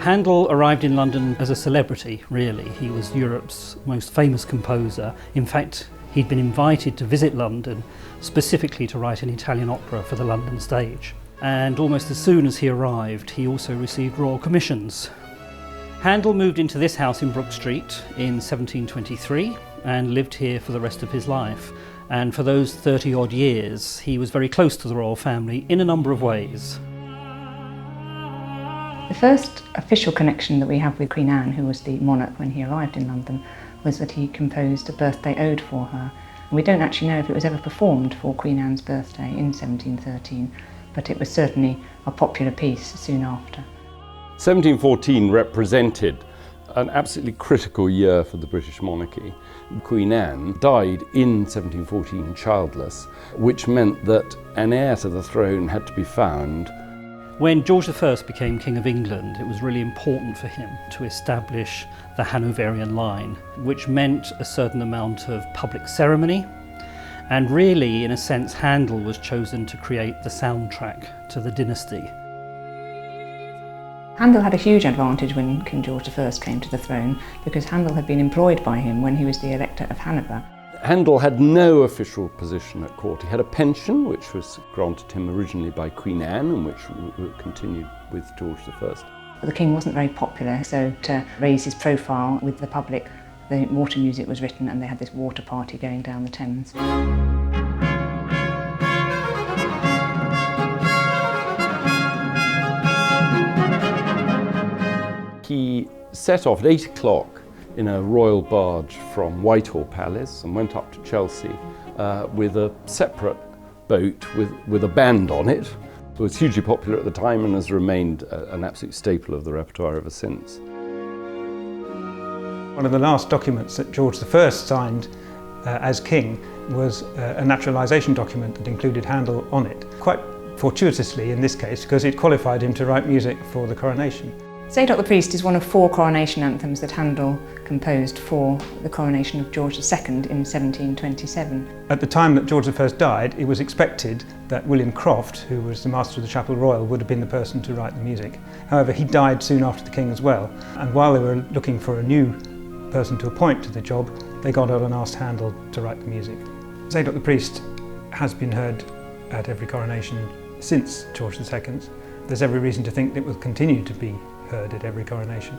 Handel arrived in London as a celebrity, really. He was Europe's most famous composer. In fact, he'd been invited to visit London specifically to write an Italian opera for the London stage. And almost as soon as he arrived, he also received royal commissions. Handel moved into this house in Brook Street in 1723 and lived here for the rest of his life. And for those 30-odd years, he was very close to the royal family in a number of ways. The first official connection that we have with Queen Anne, who was the monarch when he arrived in London, was that he composed a birthday ode for her. And we don't actually know if it was ever performed for Queen Anne's birthday in 1713, but it was certainly a popular piece soon after. 1714 represented an absolutely critical year for the British monarchy. Queen Anne died in 1714 childless, which meant that an heir to the throne had to be found. When George I became King of England, it was really important for him to establish the Hanoverian line, which meant a certain amount of public ceremony. And really, in a sense, Handel was chosen to create the soundtrack to the dynasty. Handel had a huge advantage when King George I came to the throne because Handel had been employed by him when he was the Elector of Hanover. Handel had no official position at court. He had a pension, which was granted him originally by Queen Anne and which continued with George I. The king wasn't very popular, so to raise his profile with the public, the Mortar music was written and they had this water party going down the Thames. He set off at 8 o'clock in a royal barge from Whitehall Palace and went up to Chelsea with a separate boat with a band on it. It was hugely popular at the time and has remained an absolute staple of the repertoire ever since. One of the last documents that George I signed as king was a naturalisation document that included Handel on it, quite fortuitously in this case because it qualified him to write music for the coronation. Zadok the Priest is one of 4 coronation anthems that Handel composed for the coronation of George II in 1727. At the time that George I died, it was expected that William Croft, who was the Master of the Chapel Royal, would have been the person to write the music. However, he died soon after the king as well, and while they were looking for a new person to appoint to the job, they got on and asked Handel to write the music. Zadok the Priest has been heard at every coronation since George II's. There's every reason to think that it will continue to be heard at every coronation.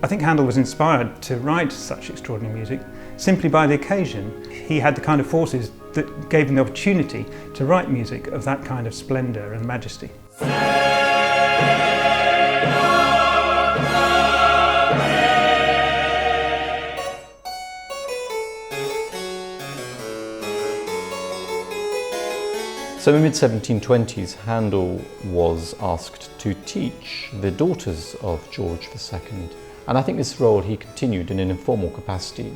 I think Handel was inspired to write such extraordinary music simply by the occasion. He had the kind of forces that gave him the opportunity to write music of that kind of splendour and majesty. So in the mid-1720s, Handel was asked to teach the daughters of George II. And I think this role he continued in an informal capacity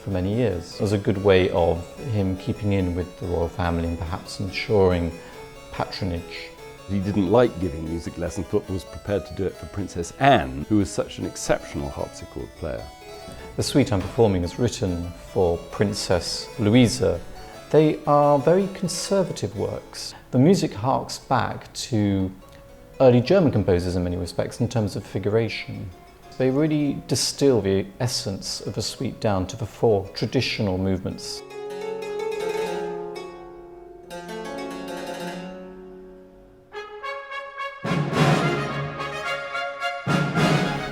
for many years. It was a good way of him keeping in with the royal family and perhaps ensuring patronage. He didn't like giving music lessons, but was prepared to do it for Princess Anne, who was such an exceptional harpsichord player. The suite I'm performing is written for Princess Louisa. They are very conservative works. The music harks back to early German composers in many respects in terms of figuration. They really distill the essence of a suite down to the 4 traditional movements.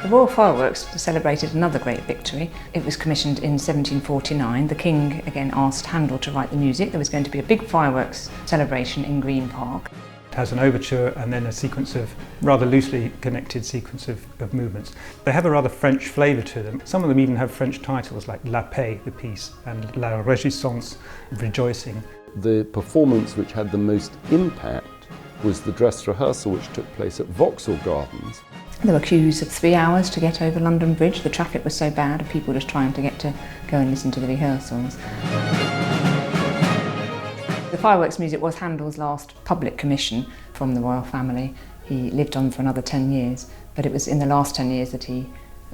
The Royal Fireworks celebrated another great victory. It was commissioned in 1749. The King again asked Handel to write the music. There was going to be a big fireworks celebration in Green Park. It has an overture and then a sequence of rather loosely connected sequence of movements. They have a rather French flavour to them. Some of them even have French titles like La Paix, the peace, and La Réjouissance, rejoicing. The performance which had the most impact was the dress rehearsal which took place at Vauxhall Gardens. There were queues of 3 hours to get over London Bridge. The traffic was so bad and people were just trying to get to go and listen to the rehearsals. The fireworks music was Handel's last public commission from the royal family. He lived on for another 10 years, but it was in the last 10 years that he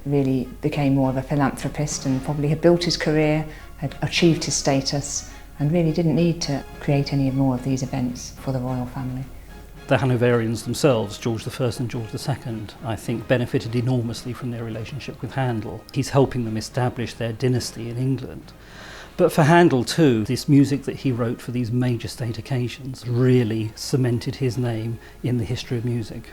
really became more of a philanthropist and probably had built his career, had achieved his status, and really didn't need to create any more of these events for the royal family. The Hanoverians themselves, George I and George II, I think benefited enormously from their relationship with Handel. He's helping them establish their dynasty in England. But for Handel too, this music that he wrote for these major state occasions really cemented his name in the history of music.